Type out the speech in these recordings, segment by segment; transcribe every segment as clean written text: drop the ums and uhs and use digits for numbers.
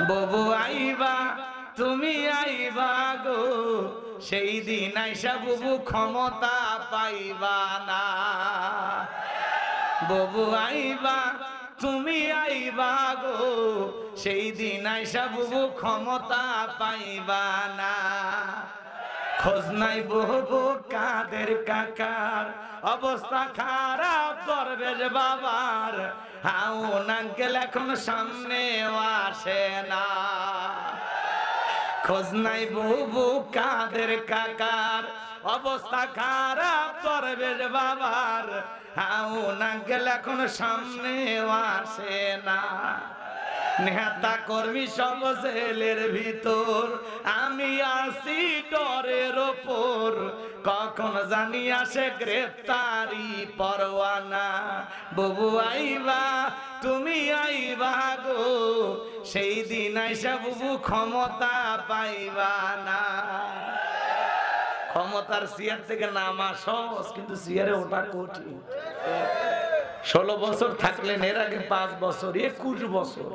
ববু আইবা তুমি আইবা গো, সেই দিন আইসা বুবু ক্ষমতা পাইবা না। ববু আইবা তুমি আইবা গো, সেই দিন আইসা বুবু ক্ষমতা পাইবা না। খোঁজ নাই বহু কাদের কাকার, অবস্থা খারাপ দরবেশ বাবার, হাউন আঙ্কেল এখন সামনে আসে না। খোঁজ নাই বহু কাদের কাকার, অবস্থা খারাপ দরবেশ বাবার, হাউন আঙ্কেল এখন সামনে আসে না। নেতা কর্মী সব জেলের ভিতর, আমি আসি ডরের ওপর, কখন জানি আসে গ্রেফতারি পরোয়ানা। ববু আইবা তুমি আইবা গো, সেই দিন আইসা বুবু ক্ষমতা পাইবা না। ক্ষমতার চেয়ার থেকে নামা সহজ, কিন্তু চেয়ারে ওঠা কঠিন। 16 বছর থাকলেন, এর আগে 5 বছর, 21 বছর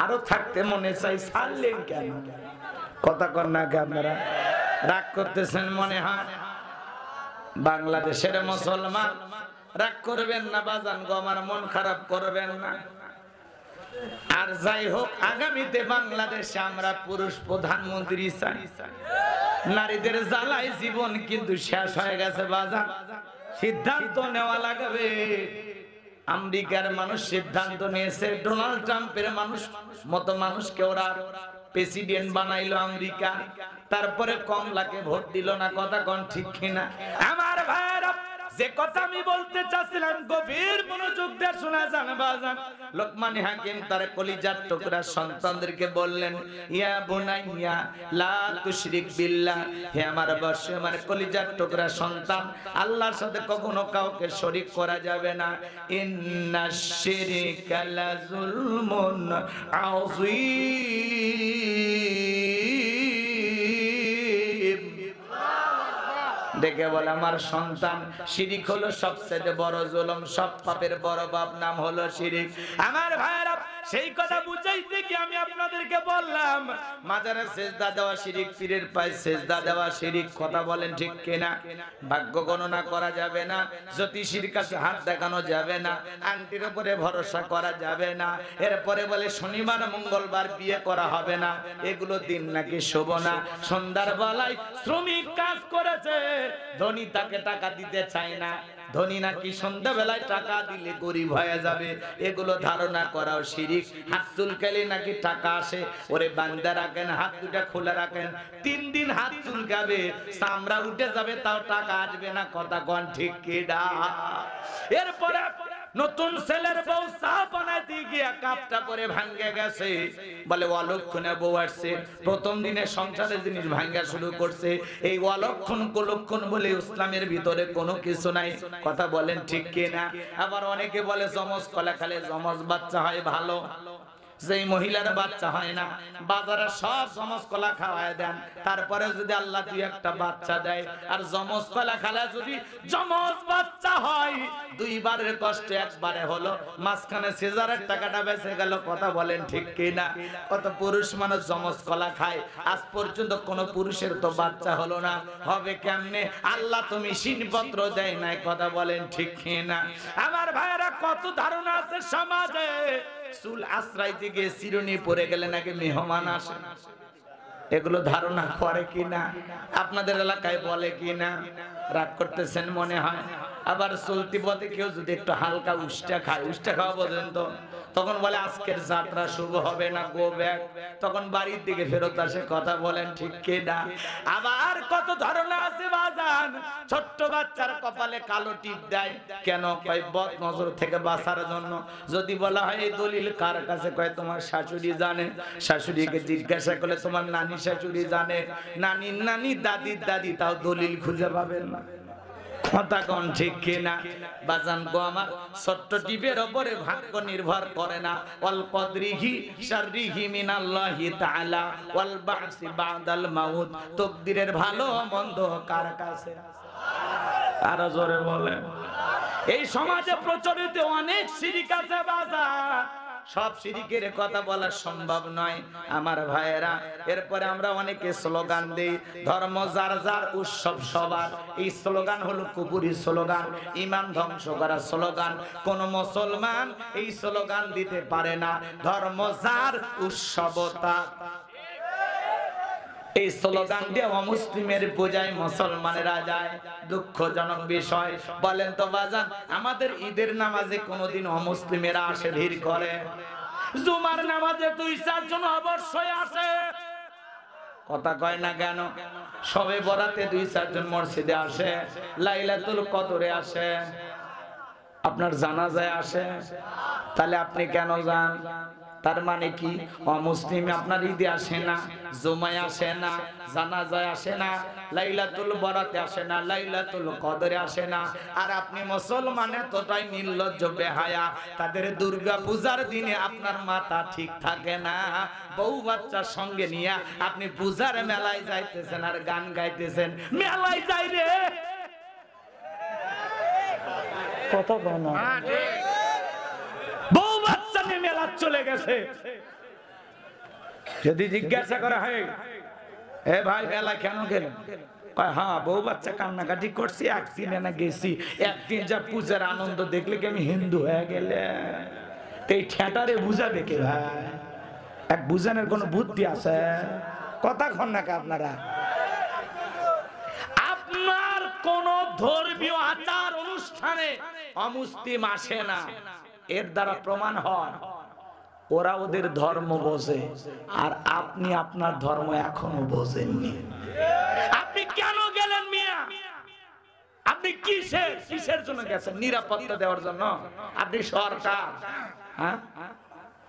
আরো থাকতে মনে চাই, ছাড়লেন কেন? কথা কর না কে আপনারা? রাগ করতেছেন মনে হয়। বাংলাদেশের মুসলমান রাগ করবেন না বাজান গো, আমার মন খারাপ করবেন না। আর যাই হোক, আগামীতে বাংলাদেশে আমরা পুরুষ প্রধানমন্ত্রী চাই। নারীদের জ্বালায় জীবন কিন্তু শেষ হয়ে গেছে বাজান। সিদ্ধান্ত নেওয়া লাগবে। আমেরিকার মানুষ সিদ্ধান্ত নিয়েছে, ডোনাল্ড ট্রাম্পের মতো মানুষকে ওরা প্রেসিডেন্ট বানাইলো আমেরিকা, তারপরে কমলাকে ভোট দিল না। কথা কোন ঠিক কিনা? আমার ভাইরা, যে কথা আমি বলতে চাচ্ছিলাম গভীর মনোযোগ দিয়ে শোনা যান বাজান। লোকমান হাকিম তার কলিজার টুকরা সন্তানদেরকে বললেন, ইয়া বুনাইয়া লা তুশরিক বিল্লাহ, হে আমার বর্ষ, আমার কলিজার টুকরা সন্তান, আল্লাহর সাথে কখনো কাউকে শরীক করা যাবে না। ইন্নাশ শিরকা লাযুলমুন আযীম। দেখে বলে আমার সন্তান, শিরিক হলো সবচেয়ে বড় জুলুম, সব পাপের বড় পাপ নাম হলো শিরিক। আমার ভাইরা, সেই কথা বুঝাইতে কি আমি আপনাদেরকে বললাম, মাজারে সেজদা দেওয়া শিরিক, পীরের পায়ে সেজদা দেওয়া শিরিক। কথা বলেন ঠিক কিনা? ভাগ্য গণনা করা যাবে না, জ্যোতিষীর কাছে হাত দেখানো যাবে না, আংটির উপরে ভরসা করা যাবে না। এরপরে বলে শনিবার মঙ্গলবার বিয়ে করা হবে না, এগুলো দিন নাকি শুভ না। সন্ধ্যার বেলায় শ্রমিক কাজ করেছে, ধনী তাকে টাকা দিতে চায় না, ধনী নাকি সন্ধ্যাবেলায় টাকা দিলে গরিব হয়ে যাবে, এগুলো ধারণা করাও শিরিক। হাত চুলকালে নাকি টাকা আসে, ওরে বান্দা রাখেন, হাত দুটা খোলা রাখেন, 3 দিন হাত চুলকাবে, চামড়া উঠে যাবে, তাও টাকা আসবে না। কথা কোন ঠিক কিনা? এরপরে নতুন ছেলের বউ চা বানাইতে গিয়ে কাপটা পরে ভাঙ্গে গেছে, বলে অলক্ষণে বউ আসছে। প্রথম দিনে সংসারের জিনিস ভাঙ্গা শুরু করছে। এই অলক্ষণ কুলক্ষণ বলে ইসলামের ভিতরে কোনো কিছু নাই। কথা বলেন ঠিক কিনা? আবার অনেকে বলে যমজ কলা খালে যমজ বাচ্চা হয় ভালো। যেই মহিলার বাচ্চা হয় না, বাজারে সব যমজ কলা খাওয়ায় দেন, তারপরে যদি আল্লাহ 2-1টা বাচ্চা দেয়, আর যমজ কলা খালে যদি যমজ বাচ্চা হয়, 2 বারের কষ্টে 1 বারে হলো, মাঝখানে সিজারের টাকাটা বেঁচে গেল। কথা বলেন ঠিক কিনা? কত পুরুষ মানুষ যমজ কলা খায়, আজ পর্যন্ত কোন পুরুষের তো বাচ্চা হলো না। হবে কেমনে? আল্লাহ তো মেশিনপত্র দেয় নাই। কথা বলেন ঠিক কিনা? আমার ভাইয়েরা, কত ধারণা আছে সমাজে, চুল আশ্রাইতে গিয়ে চিরুনি পরে গেলে নাকি মেহমান আসে। এগুলো ধারণা করে কিনা? আপনাদের এলাকায় বলে কিনা? রাগ করতেছেন মনে হয়। আবার চলতি পথে কেউ যদি একটু হালকা উষ্টা খায়, উষ্টা খাওয়া পর্যন্ত, তখন বলে আজকের যাত্রা শুভ হবে না, গো ব্যাক। তখন বাড়ির দিকে ফেরত আসে। কথা বলেন ঠিক কিনা? আবার কত ধারণা আছে বাজান, ছোট্ট বাচ্চার কপালে কালো টিপ দেয় কেন? কয় বদ নজর থেকে বাঁচার জন্য। যদি বলা হয় এই দলিল কার কাছে, কয় তোমার শাশুড়ি জানে। শাশুড়িকে জিজ্ঞাসা করলে তোমার নানি শাশুড়ি জানে, নানির নানি, দাদির দাদি, তাও দলিল খুঁজে পাবেন না। কথা কোন ঠিক কিনা? বাজান গো আমার, ছোট্ট টিপের উপরে ভাগ্য নির্ভর করে না। ওয়াল কদরিহি শাররিহি মিনাল্লাহি তাআলা ওয়াল বা'সি বাদাল মাউত। তাকদীরের ভালো মন্দ কার কাছে? আরো জোরে বলেন। এই সমাজে প্রচলিত অনেক শিরিক আছে বাজান। সব শিরিকের কথা বলা সম্ভব নয় আমার ভাইয়েরা। এরপরে আমরা অনেকে স্লোগান দেই, ধর্ম যার যার উৎসব সবার। এই স্লোগান হলো কুফরি স্লোগান, ঈমান ধ্বংস করা স্লোগান। কোন মুসলমান এই স্লোগান দিতে পারে না, ধর্ম যার উৎসব তার। এই স্লোগান দিয়ে অমুসলিমের পূজায় মুসলমানেরা যায়, দুঃখজনক বিষয়। বলেন তো বাজান, আমাদের ঈদের নামাজে কোনোদিন অমুসলিমেরা আসে ভিড় করে? জুমার নামাজে 2-4 জন অবশ্যই আসে, কথা কয় না কেন? শবে বরাতে 2-4 জন মসজিদে আসে, লাইলাতুল কদরে আসে, আপনার জানাজায় আসে। তাহলে আপনি কেন যান? তার মানে কি অমুসলিম আপনার ঈদে আসে না, জুমায় আসে না, জানাজায় আসে না, লাইলাতুল বরাতে আসে না, লাইলাতুল কদরে আসে না। আর আপনি মুসলমান এতটাই নির্লজ্জ বেহায়া, তাদের দুর্গা পূজার দিনে আপনার মাথা ঠিক থাকে না, বউ বাচ্চার সঙ্গে নিয়ে আপনি পূজার মেলায় যাইতেছেন আর গান গাইতেছেন। মেলায় যাই রে, কত বনা বউ বাচ্চা নিয়ে মেলা চলে গেছে। যদি জিজ্ঞাসা করা হয়, এ ভাই মেলা কেন গেলেন? হ্যাঁ, বউ বাচ্চা কান্নাকাটি করছি, একদিনে না গেছি, একদিন যা পূজার আনন্দ দেখলে কি আমি হিন্দু হয়ে গেলে? এই ঠেটারে বুঝাবে কে ভাই? এক বুঝানোর কোন বুদ্ধি আছে? কথা কন না আপনারা? আপনার কোন ধর্মীয় আচার অনুষ্ঠানে অমুসলিম আসে না, এর দ্বারা প্রমাণ হয় ওরা ওদের ধর্ম বোঝে আর আপনি আপনার ধর্ম এখনো বোঝেননি। আপনি কেন গেলেন মিয়া? আপনি কিসের জন্য গেছেন? নিরাপত্তা দেওয়ার জন্য? আপনি সরকার, হ্যাঁ?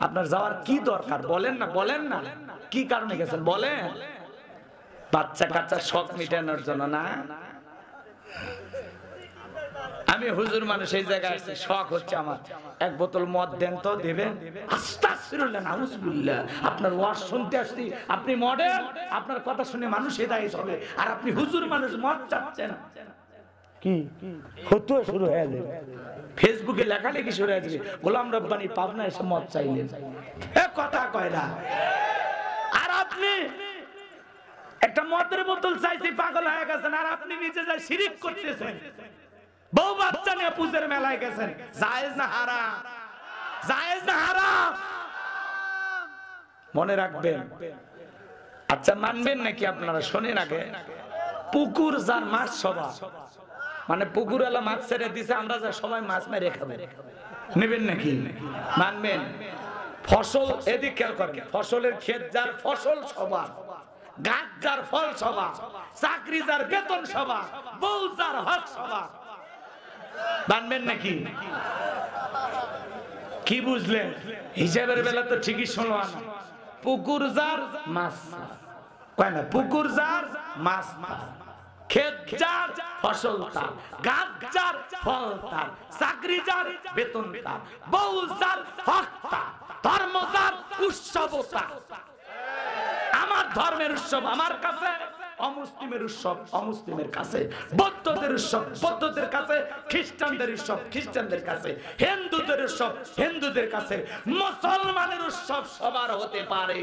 আপনার যাওয়ার কি দরকার বলেন না, বলেন না কি কারণে গেছেন বলেন? বাচ্চা কাচ্চা শখ মিটানোর জন্য না? আমি হুজুর মানুষ, এই জায়গায় আসছি, শখ হচ্ছে আমার, এক বোতল মদ দেন তো, দেবেন? আস্তাগফিরুল্লাহ, নাউজুবিল্লাহ। আপনার ওয়াজ শুনতে আসছি, আপনি মডেল, আপনার কথা শুনে মানুষ হেদায়েত হবে, আর আপনি হুজুর মানুষ মদ চাচ্ছেন। কি হতো শুরু হয়ে যাবে, ফেসবুকে লেখালেখি শুরু হয়ে যাবে, গোলাম রব্বানি পাবনা এসে মদ চাইলেন, এ কথা কয় না। আর আপনি একটা মদের বোতল চাইছি, পাগল হয়ে গেছেন, আর আপনি নিজে যাই শিরিক করতেছেন। বউ বাচ্চা নিয়ে পূজার মেলায় গেছেন, জায়েজ না হারাম? জায়েজ না হারাম? মনে রাখবেন। আচ্ছা, মানবেন নাকি আপনারা? শোনেন আগে, পুকুর যার মাছ সবা, মানে পুকুর এলা মাছ ছেড়ে দিছে, আমরা যা সবাই মাছ মেরে খাবো, নেবেন নাকি? মানবেন? ফসল, এদিক খেয়াল করেন, ফসলের ক্ষেত যার ফসল সবা, গাছ যার ফল সবা, চাকরি যার বেতন সবা, বউ যার হক সবা, মানবেন নাকি? কি বুঝলেন? হিসাবের বেলা তো ঠিকই শুনলাম, পুকুর যার মাছ কয় না, পুকুর যার মাছ, ক্ষেত যার ফসল তার, গাছ যার ফল তার, চাকরি যার বেতন তার, বউ যার হক তার, ধর্ম যার উৎসব তার। আমার ধর্মের উৎসব আমার কাছে, অমুসলিমের উৎসব অমুসলিমের কাছে, বৌদ্ধদের উৎসব বৌদ্ধদের কাছে, খ্রিস্টানদের উৎসব খ্রিস্টানদের কাছে, হিন্দুদের উৎসব হিন্দুদের কাছে। মুসলমানের উৎসব সবার হতে পারে,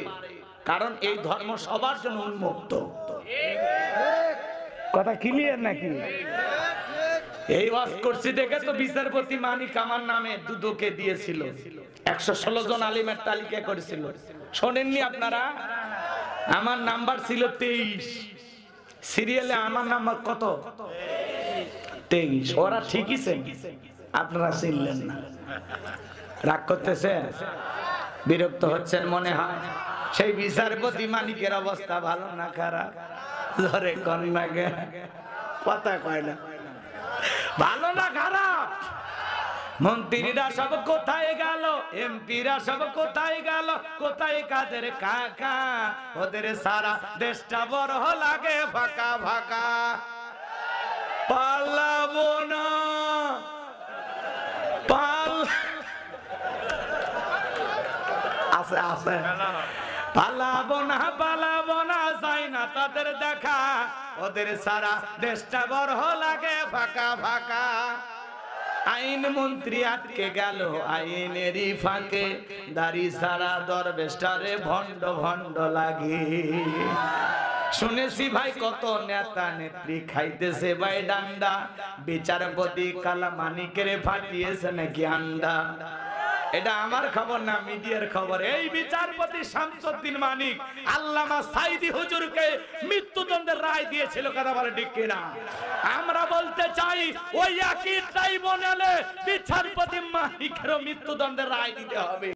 কারণ এই ধর্ম সবার জন্য উন্মুক্ত। কথা ক্লিয়ার নাকি? এই ওয়াজ করছি দেখে তো বিচারপতি মানিক আমার নামে দুদকে দিয়েছিল, 116 জন আলিমের তালিকা করেছিল। শোনেননি আপনারা? আমার নাম্বার ছিল 23, সিরিয়ালে আমার নাম্বার কত? 23। ওরা ঠিকই চিনছে, আপনারা চিনলেন না। রাগ করতেছেন, বিরক্ত হচ্ছেন মনে হয়। সেই বিচারপতি মানিকের অবস্থা ভালো না খারাপ? ধরে কন্যাকে কথা কয় না, ভালো না খারাপ? মন্ত্রীরা সব কোথায় গেল, এমপিরা সব কোথায় গেল, কোথায় কাদের কাকা? ওদের সারা দেশটা বড় লাগে ফাঁকা ফাঁকা। পালাবো না, আছে আছে, পালাবো না, যাই না তাদের দেখা, ওদের সারা দেশটা বড় লাগে ফাঁকা ফাঁকা। আইন মন্ত্রী আটকে গেল আইনেরই ফাঁকে, দাড়ি সারা দরবেশটারে ভণ্ড ভণ্ড লাগে। শুনেছি ভাই কত নেতা নেত্রী খাইতেছে ভাই ডান্ডা, বিচারপতি কালামানিকের ফাটিয়েছে নাকি আন্ডা। এটা আমার খবর না, মিডিয়ার খবর। এই বিচারপতি শামসুদ্দিন মানিক আল্লামা সাইদি হুজুরকে মৃত্যুদণ্ডের রায় দিয়েছিল, কথা বলে ঠিক কিনা? আমরা বলতে চাই ওই একই ট্রাইব্যুনালে বিচারপতি মানিকেরও মৃত্যুদণ্ডের রায় দিতে হবে।